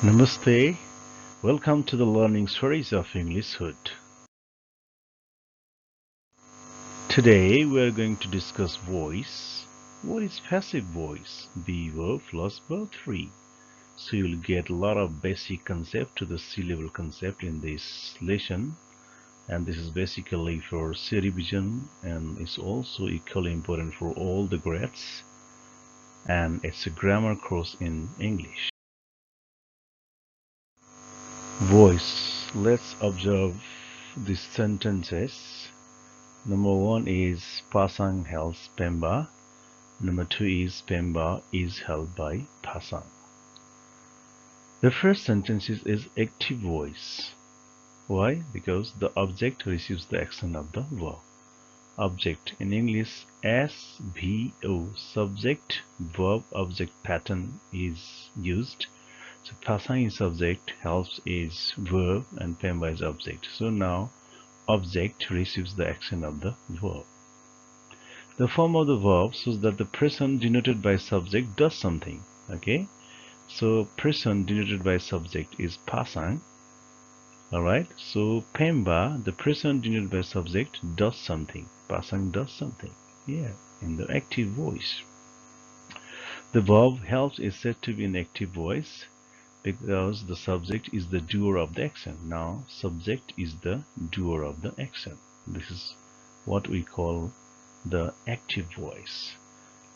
Namaste. Welcome to the learning stories of Englishwood. Today we are going to discuss voice. What is passive voice? Be verb plus verb 3. So you will get a lot of basic concept to the C-level concept in this lesson, and this is basically for C revision, and it's also equally important for all the grades, and it's a grammar course in English. Voice. Let's observe these sentences. Number 1 is Pasang helps Pemba. Number 2 is Pemba is held by Pasang. The first sentence is active voice. Why? Because the object receives the action of the verb. Object in English SVO, subject verb object pattern is used. So Pasang is subject, helps is verb, and Pemba is object. So now object receives the action of the verb. The form of the verb shows that the person denoted by subject does something. Okay, so person denoted by subject is Pasang. Alright, so Pemba, the person denoted by subject, does something. Pasang does something. Yeah, in the active voice. The verb helps is said to be in active voice because the subject is the doer of the action. Now subject is the doer of the action. This is what we call the active voice.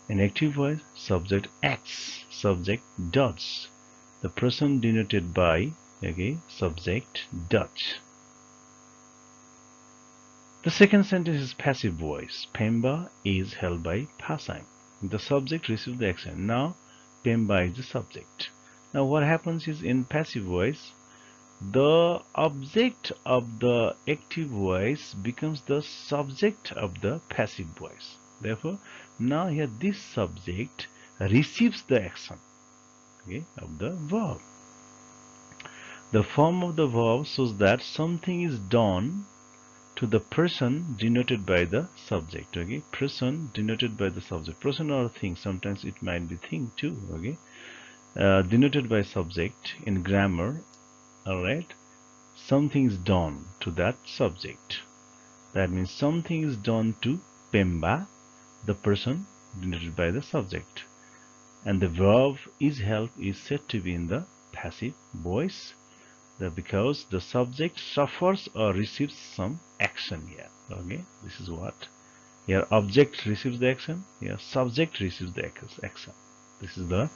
In active voice, subject acts, subject does. The person denoted by, okay, subject does. The second sentence is passive voice. Pemba is held by Pasang. The subject receives the action. Now Pemba is the subject. Now what happens is in passive voice, the object of the active voice becomes the subject of the passive voice. Therefore, now here this subject receives the action, okay, of the verb. The form of the verb shows that something is done to the person denoted by the subject. Okay, person denoted by the subject. Person or thing, sometimes it might be thing too. Okay, denoted by subject in grammar. Alright, something is done to that subject. That means something is done to Pemba, the person denoted by the subject. And the verb is held is said to be in the passive voice, because the subject suffers or receives some action here. Okay, this is what here object receives the action, here subject receives the action. This is the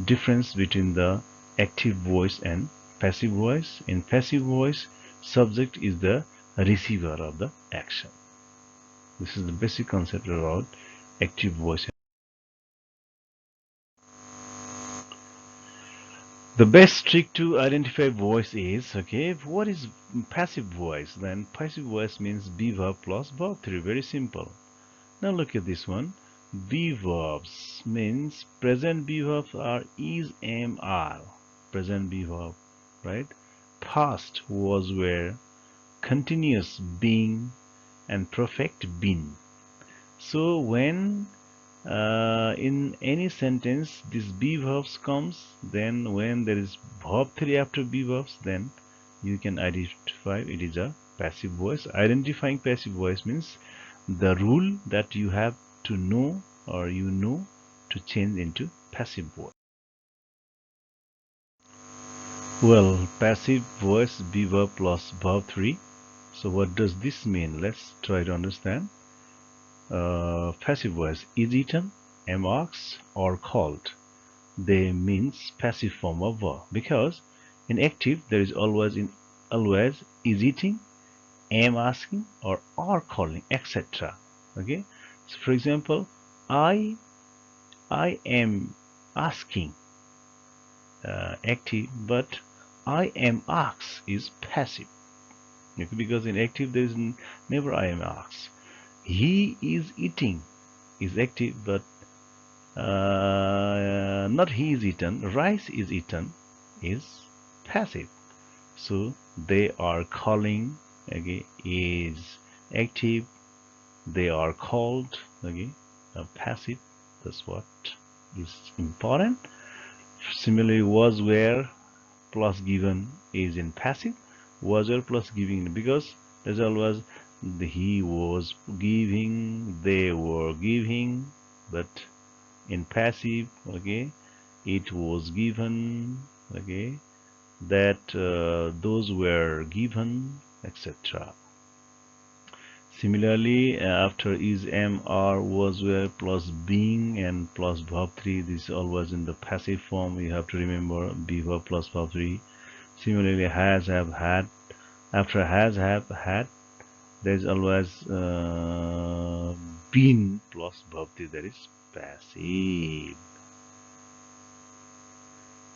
difference between the active voice and passive voice. In passive voice, subject is the receiver of the action. This is the basic concept about active voice. The best trick to identify voice is, okay, what is passive voice? Then passive voice means be verb plus verb 3. Very simple. Now look at this one. Be verbs means present be verbs are is, am, are. Present be verb, right? Past was, were, continuous being, and perfect been. So when in any sentence this be verbs comes, then when there is verb 3 after be verbs, then you can identify it is a passive voice. Identifying passive voice means the rule that you have to know, or you know, to change into passive voice. Well, passive voice be verb plus verb 3. So what does this mean? Let's try to understand. Passive voice is eaten, am asked, or called. They means passive form of verb, because in active there is always is eating, am asking, or are calling, etc. Okay, so for example, I am asking, active, but I am asked is passive. Okay, because in active there is never I am asked. He is eating is active, but not he is eaten, rice is eaten is passive. So they are calling, okay, is active, they are called, okay, passive. That's what is important. Similarly, was, were, plus given is in passive, was were plus giving, because result was he was giving, they were giving, but in passive, okay, it was given, okay, that those were given, etc. Similarly, after is, am, are, was, were plus being and plus verb 3, this is always in the passive form. You have to remember be verb plus verb 3. Similarly, has, have, had. After has, have, had, there is always been plus verb 3, that is passive.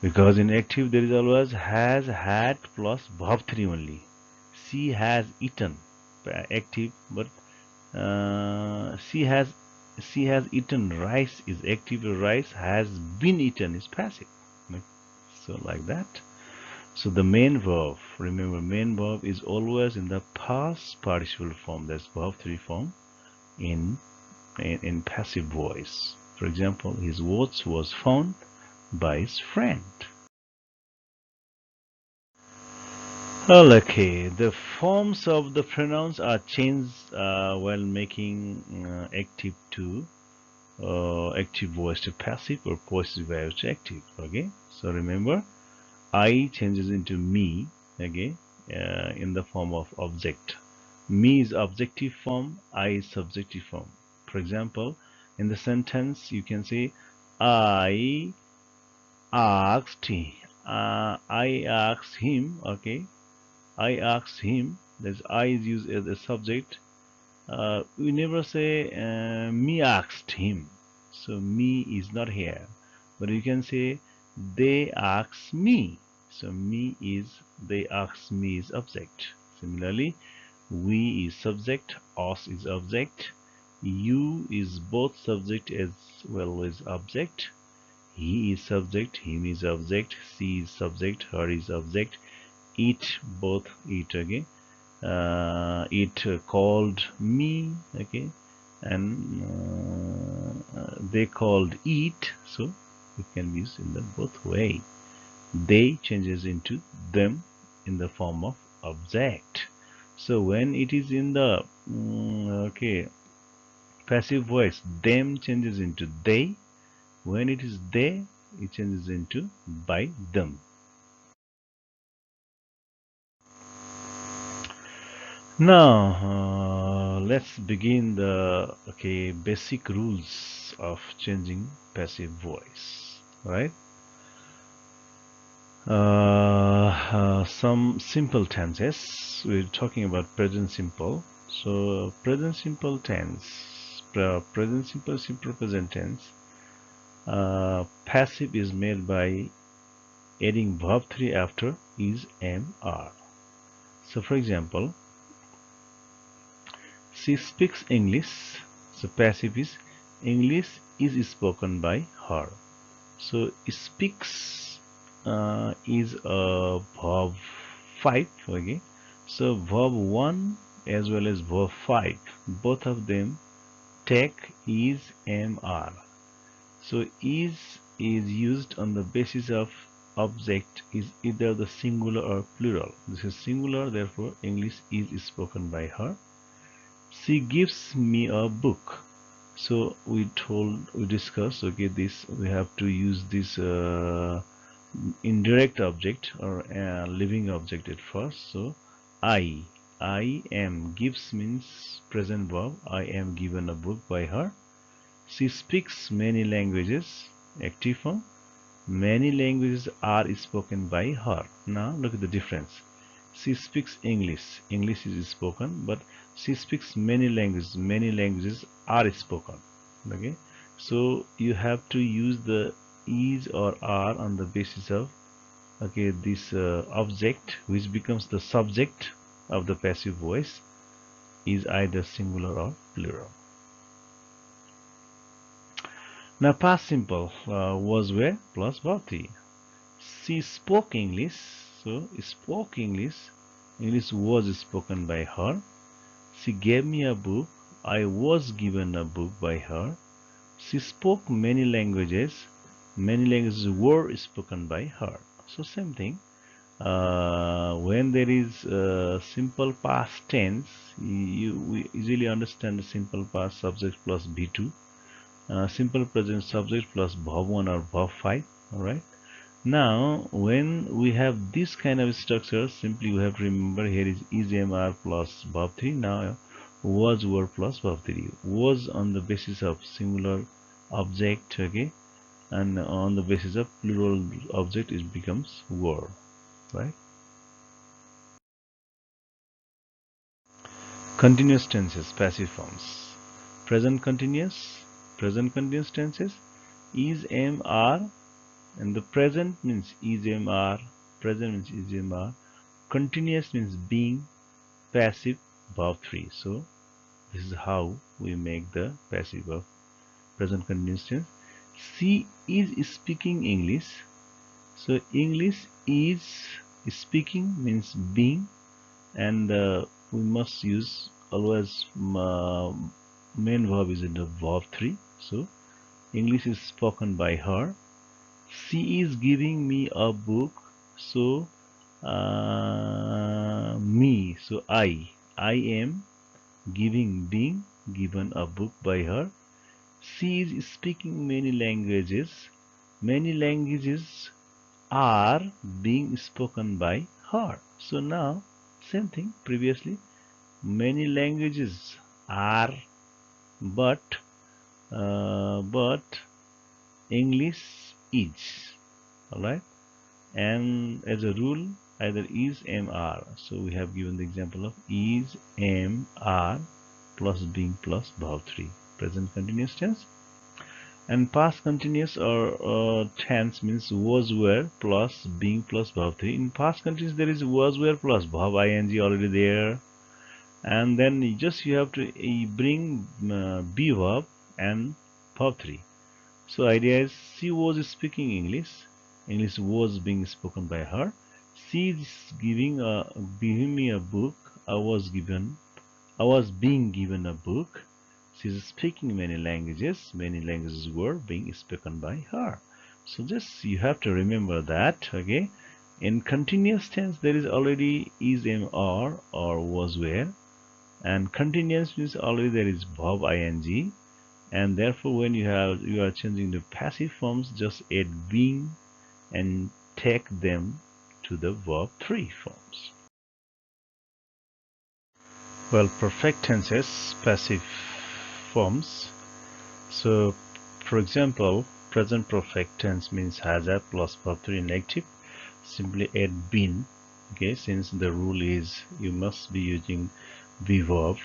Because in active there is always has, had plus verb 3 only. She has eaten, active, but she has eaten rice is active, rice has been eaten is passive. So like that. So the main verb, remember, main verb is always in the past participle form, that's verb 3 form in passive voice. For example, his watch was found by his friend. Okay, the forms of the pronouns are changed while making active to active voice to passive or passive voice to active. Okay, so remember, I changes into me, okay, in the form of object. Me is objective form, I is subjective form. For example, in the sentence you can say I asked him, okay, I asked him, that's I is used as a subject. We never say me asked him, so me is not here, but you can say they asked me, so me is, they asked me is object. Similarly, we is subject, us is object, you is both subject as well as object, he is subject, him is object, she is subject, her is object, it, both it, okay, it called me, okay, and they called it, so it can be used in the both way. They changes into them in the form of object. So when it is in the okay, passive voice, them changes into they. When it is they, it changes into by them. Now let's begin the basic rules of changing passive voice, right? Some simple tenses. We're talking about present simple. So present simple tense, present simple simple present tense. Passive is made by adding verb 3 after is, am, are. So for example, she speaks English. So passive is English is spoken by her. So speaks is a verb 5. Okay. So verb 1 as well as verb 5, both of them take is, am, are. So is used on the basis of object is either the singular or plural. This is singular, therefore English is spoken by her. She gives me a book. So we discussed, okay, this we have to use this indirect object or living object at first. So I am, gives means present verb, I am given a book by her. She speaks many languages, active form. Many languages are spoken by her. Now look at the difference. She speaks English. English is spoken, but she speaks many languages. Many languages are spoken. Okay, so you have to use the is or are on the basis of this object, which becomes the subject of the passive voice, is either singular or plural. Now past simple was, were plus verb 3. She spoke English, so spoke English. English was spoken by her. She gave me a book. I was given a book by her. She spoke many languages. Many languages were spoken by her. So same thing. when there is simple past tense, we easily understand the simple past subject plus V2, simple present subject plus verb 1 or verb 5. All right. Now, when we have this kind of structure, simply we have to remember here is MR plus verb 3. Now, was were plus verb 3. Was on the basis of singular object, okay, and on the basis of plural object, it becomes were, right? Continuous tenses, passive forms. Present continuous tenses is MR, and the present means is MR, present means is MR, continuous means being, passive verb 3. So this is how we make the passive of present continuous tense. She is speaking English. So English is speaking means being, and we must use always main verb is in the verb 3. So English is spoken by her. She is giving me a book. So me. So I am being given a book by her. She is speaking many languages. Many languages are being spoken by her. So now same thing previously. Many languages are, but English is. Alright, and as a rule either is MR. So we have given the example of is MR plus being plus verb 3, present continuous tense. And past continuous or tense means was were plus being plus verb 3. In past continuous there is was were plus verb ing already there, and then you have to bring be verb and verb 3. So idea is she was speaking English. English was being spoken by her. She is giving me a book. I was being given a book. She is speaking many languages. Many languages were being spoken by her. So just you have to remember that. Okay. In continuous tense there is already is am or was were, and continuous means already there is verb ing, and therefore when you are changing the passive forms, just add being and take them to the verb 3 forms. Well, perfect tenses, passive forms. So for example, present perfect tense means has a plus verb 3 in active. Simply add been. Okay, since the rule is you must be using be verb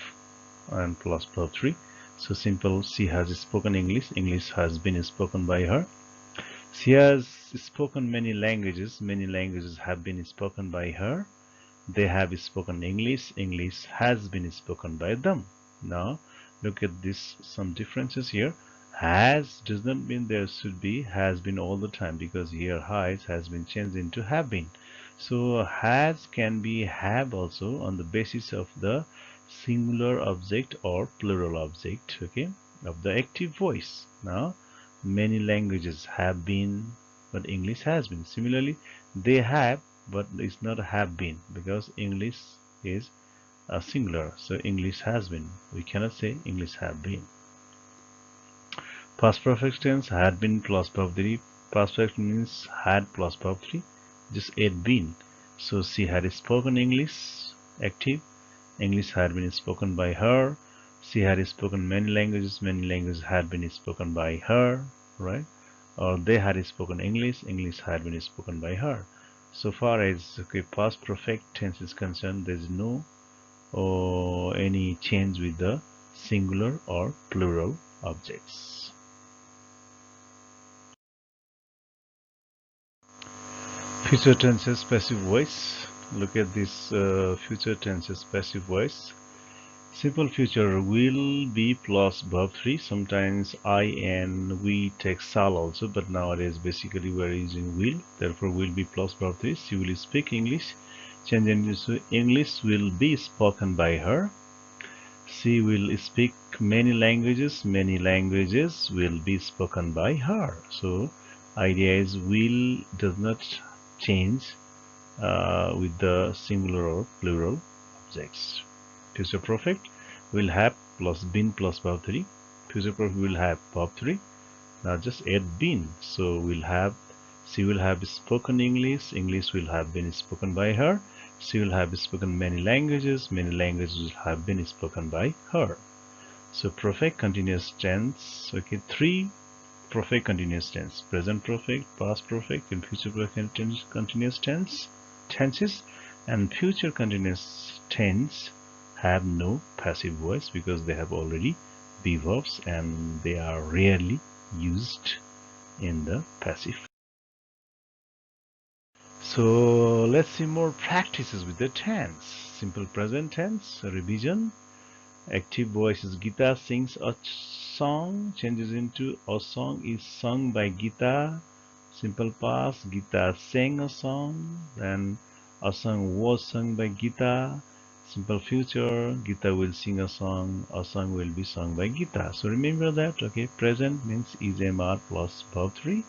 and plus verb 3. So simple, she has spoken English. English has been spoken by her. She has spoken many languages. Many languages have been spoken by her. They have spoken English. English has been spoken by them. Now look at this, some differences here. Has does not mean there should be has been all the time, because here has been changed into have been. So has can be have also on the basis of the singular object or plural object, okay, of the active voice. Now many languages have been, but English has been. Similarly, they have, but it's not have been, because English is a singular. So English has been. We cannot say English have been. Past perfect tense had been plus verb 3. Past perfect means had plus verb 3. Just add been. So she had spoken English, active. English had been spoken by her. She had spoken many languages. Many languages had been spoken by her, right? Or they had spoken English. English had been spoken by her. So far as past perfect tense is concerned, there is no any change with the singular or plural objects. Future tenses, passive voice. Look at this future tenses, passive voice. Simple future will be plus verb 3. Sometimes I and we take shall also, but nowadays basically we are using will. Therefore will be plus verb 3. She will speak English. Change into English will be spoken by her. She will speak many languages. Many languages will be spoken by her. So idea is will does not change with the singular or plural objects. Future perfect will have plus been plus verb 3. Future perfect will have verb 3. Now just add been. So we'll have, she will have spoken English. English will have been spoken by her. She will have spoken many languages. Many languages will have been spoken by her. So perfect continuous tense. Okay, 3 perfect continuous tense: present perfect, past perfect, and future perfect continuous tenses. And future continuous tense have no passive voice because they have already be verbs and they are rarely used in the passive. So let's see more practices with the tense. Simple present tense revision. Active voice is Gita sings a song, changes into a song is sung by Gita. Simple past, Gita sang a song, then a song was sung by Gita. Simple future, Gita will sing a song will be sung by Gita. So remember that, okay? Present means is MR plus verb 3.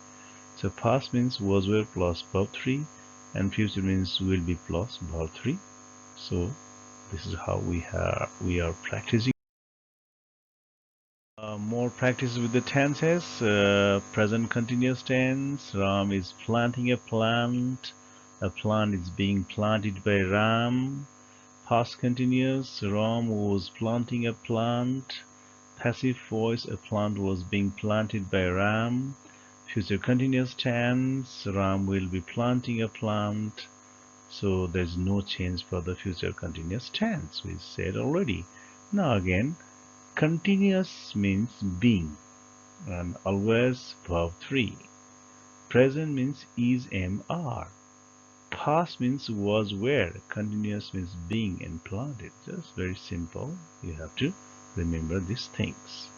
So past means was were plus verb 3, and future means will be plus verb 3. So this is how we are practicing. More practice with the tenses. Present continuous tense. Ram is planting a plant. A plant is being planted by Ram. Past continuous. Ram was planting a plant. Passive voice. A plant was being planted by Ram. Future continuous tense. Ram will be planting a plant. So there's no change for the future continuous tense. We said already. Now again, continuous means being and always verb 3. Present means is are. Past means was were. Continuous means being and planted. Just very simple. You have to remember these things.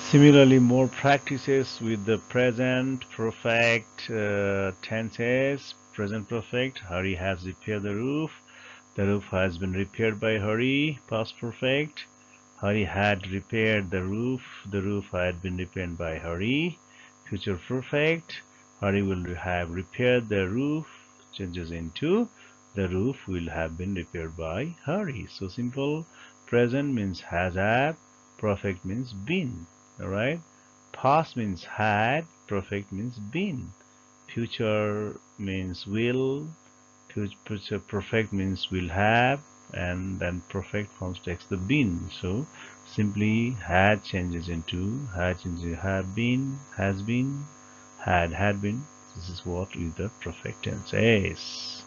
Similarly, more practices with the present perfect tenses. Present perfect, Hari has repaired the roof. The roof has been repaired by Hari. Past perfect, Hari had repaired the roof. The roof had been repaired by Hari. Future perfect, Hari will have repaired the roof. Changes into the roof will have been repaired by Hari. So simple. Present means has had. Perfect means been. Alright, past means had, perfect means been, future means will, future perfect means will have, and then perfect forms takes the been. So simply had changes into had changes have been, has been, had been. This is what is the perfect tense is.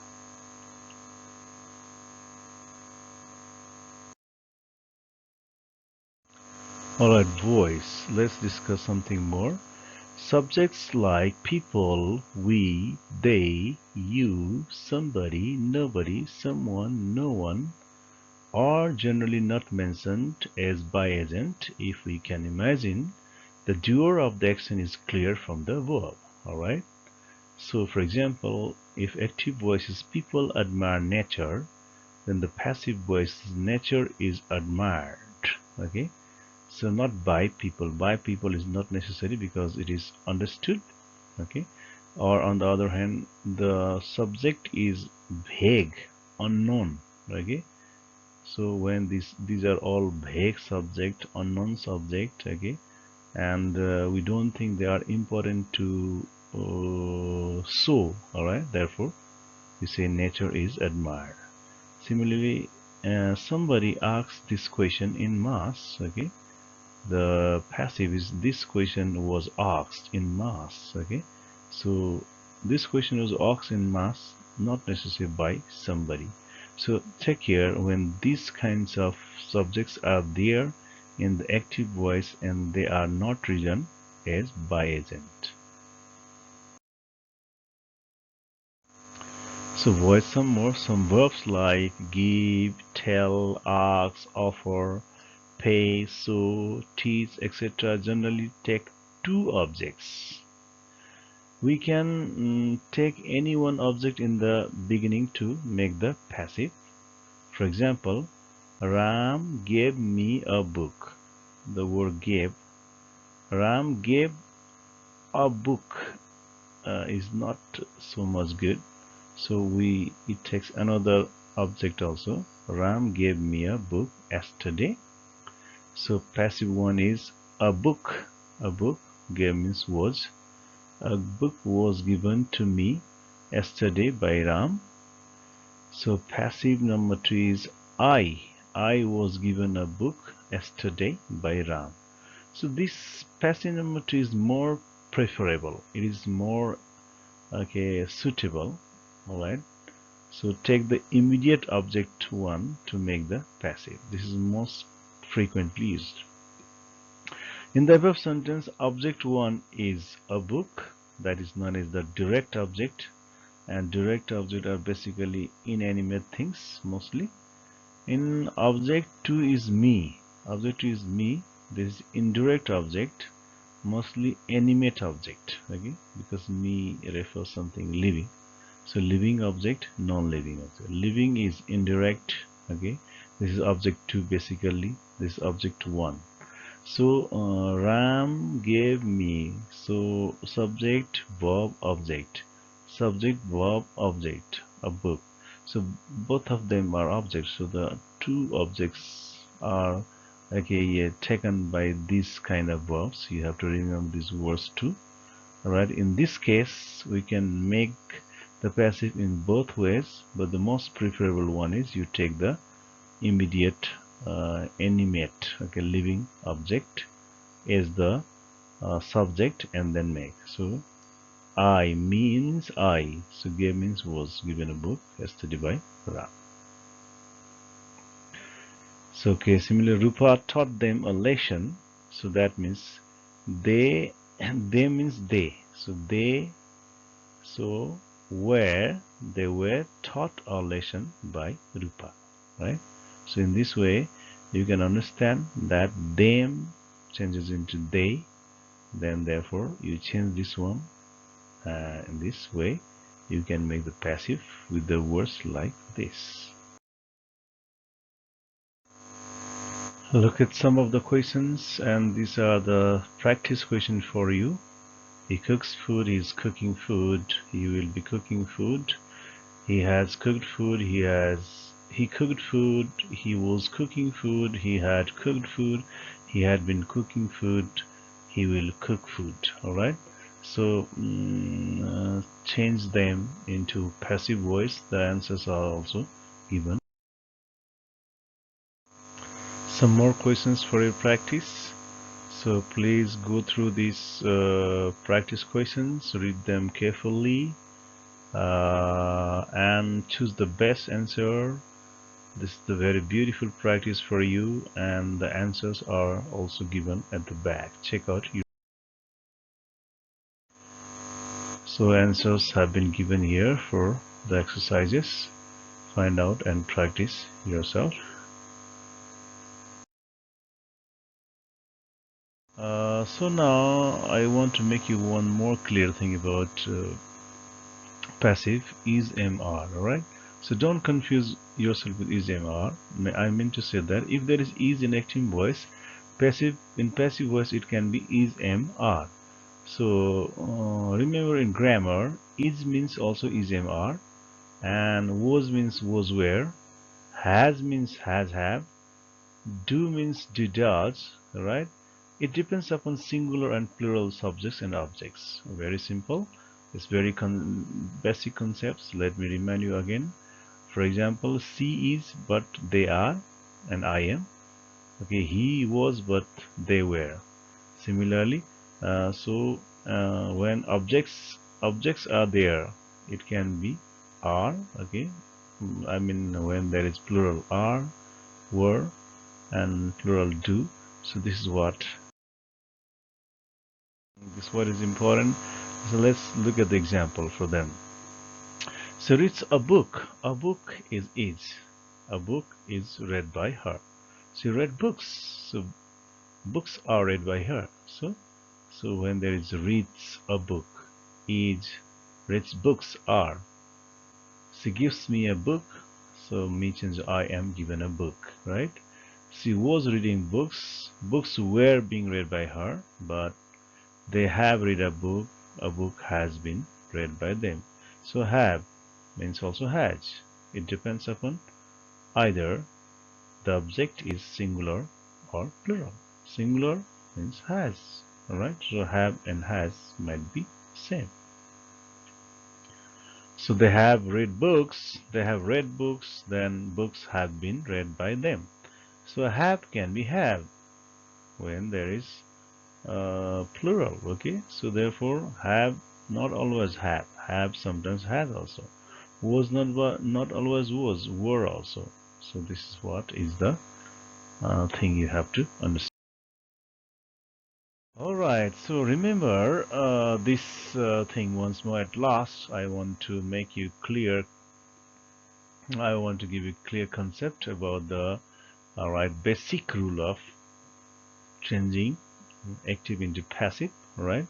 Alright, voice. Let's discuss something more. Subjects like people, we, they, you, somebody, nobody, someone, no one are generally not mentioned as by agent if we can imagine the doer of the action is clear from the verb. Alright. So for example, if active voice is people admire nature, then the passive voice is nature is admired. Okay. So not by people. By people is not necessary because it is understood. Okay. Or on the other hand, the subject is vague, unknown. Okay. So when these are all vague subject, unknown subject. Okay. And we don't think they are important to show. All right. Therefore, we say nature is admired. Similarly, somebody asks this question in mass. Okay. The passive is this question was asked in mass. Okay, so this question was asked in mass, not necessarily by somebody. So check here when these kinds of subjects are there in the active voice and they are not written as by agent. So voice some verbs like give, tell, ask, offer, pay, show, teach, etc. generally take two objects. We can take any one object in the beginning to make the passive. For example, Ram gave me a book. The word gave. Ram gave a book is not so much good, so it takes another object also. Ram gave me a book yesterday. So passive one is a book. A book gave means was. A book was given to me yesterday by Ram. So passive number 2 is I. I was given a book yesterday by Ram. So this passive number 2 is more preferable. It is more suitable. Alright. So take the immediate object 1 to make the passive. This is most frequently used. In the above sentence, object 1 is a book, that is known as the direct object, and direct objects are basically inanimate things mostly. In object 2 is me. Object 2 is me. This is indirect object, mostly animate object, okay, because me refers something living. So living object, non-living object. Living is indirect, okay. This is object 2 basically. This is object 1. So Ram gave me. So subject, verb, object. Subject, verb, object, a book. So both of them are objects. So the two objects are taken by this kind of verbs. You have to remember these words too. Alright, in this case we can make the passive in both ways, but the most preferable one is you take the immediate animate, living object as the subject and then make. So I means I. So gave means was given a book yesterday by Ram. So similarly, Rupa taught them a lesson. So that means they means they. So they they were taught a lesson by Rupa, right? So in this way you can understand that them changes into they, then therefore you change this one. In this way you can make the passive with the words like this. Look at some of the questions, and these are the practice questions for you. He cooks food, he is cooking food, he will be cooking food, he has cooked food, he cooked food, he was cooking food, he had cooked food, he had been cooking food, he will cook food. Alright, so change them into passive voice. The answers are also given. Some more questions for your practice. So please go through these practice questions, read them carefully, and choose the best answer. This is the very beautiful practice for you, and the answers are also given at the back. Check out your. So answers have been given here for the exercises. Find out and practice yourself. So now I want to make you one more clear thing about passive is MR. Alright, so don't confuse yourself with is MR. I mean to say that if there is in active voice, in passive voice it can be is MR. So remember, in grammar is means also is MR, and was means was were, has means has have, do means do does. Right, it depends upon singular and plural subjects and objects. Very simple. It's very basic concepts. Let me remind you again. For example, she is but they are, and I am. Okay, he was but they were. Similarly, when objects are there, it can be are. Okay, I mean when there is plural are, were, and plural do. So this is what is important. So let's look at the example for them. So it's a book. A book is. A book is read by her. She read books. So books are read by her. So when there is reads a book, is reads books are. She gives me a book. So me change I am given a book, right? She was reading books. Books were being read by her, but They have read a book has been read by them. So have means also has. It depends upon either the object is singular or plural. Singular means has. Alright, so have and has might be same. So they have read books, then books have been read by them. So have can be have when there is plural, okay? So therefore have not always have sometimes has also. Was not always was, were also. So this is what is the thing you have to understand. Alright, so remember this thing once more at last. I want to make you clear. I want to give you a clear concept about the basic rule of changing active into passive, right?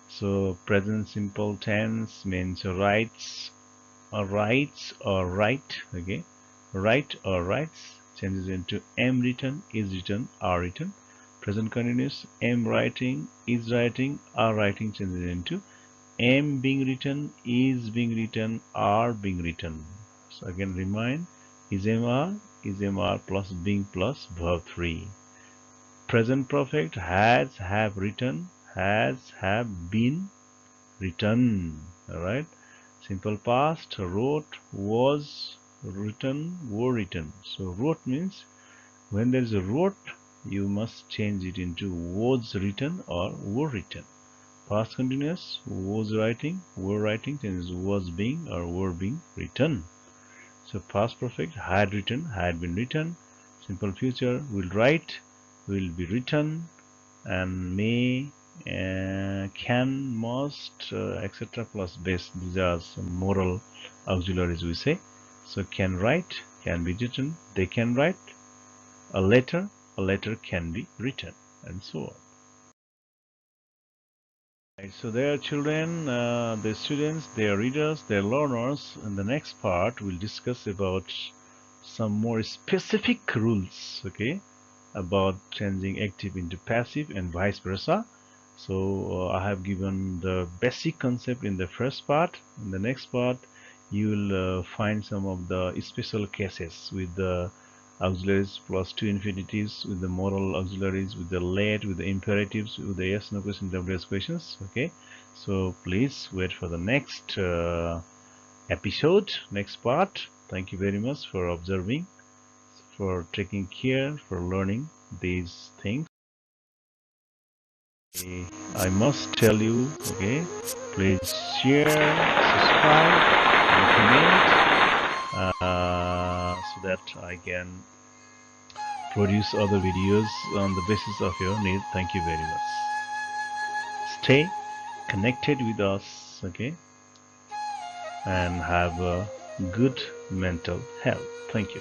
So present simple tense means writes or write, okay? Write or writes changes into am written, is written, are written. Present continuous am writing, is writing, are writing changes into am being written, is being written, are being written. So again remind is mr plus being plus verb 3. Present perfect has have written, has have been written. Alright. Simple past wrote, was written, were written. So wrote means when there is a wrote, you must change it into was written or were written. Past continuous was writing, were writing changes was being or were being written. So past perfect had written, had been written. Simple future will write, will be written, and may, can, must, etc. plus base. These are some moral auxiliaries we say. So can write, can be written, they can write. A letter can be written, and so on. Right, so they are children, the students, they are readers, they are learners. In the next part, we'll discuss about some more specific rules, okay, about changing active into passive and vice versa. So I have given the basic concept in the first part. In the next part, you will find some of the special cases with the auxiliaries plus two infinitives, with the moral auxiliaries, with the let, with the imperatives, with the yes no question WS questions. Okay, so please wait for the next episode, next part. Thank you very much for observing, for taking care, for learning these things. I must tell you, okay, please share, subscribe, and comment so that I can produce other videos on the basis of your need. Thank you very much. Stay connected with us, okay, and have a good mental health. Thank you.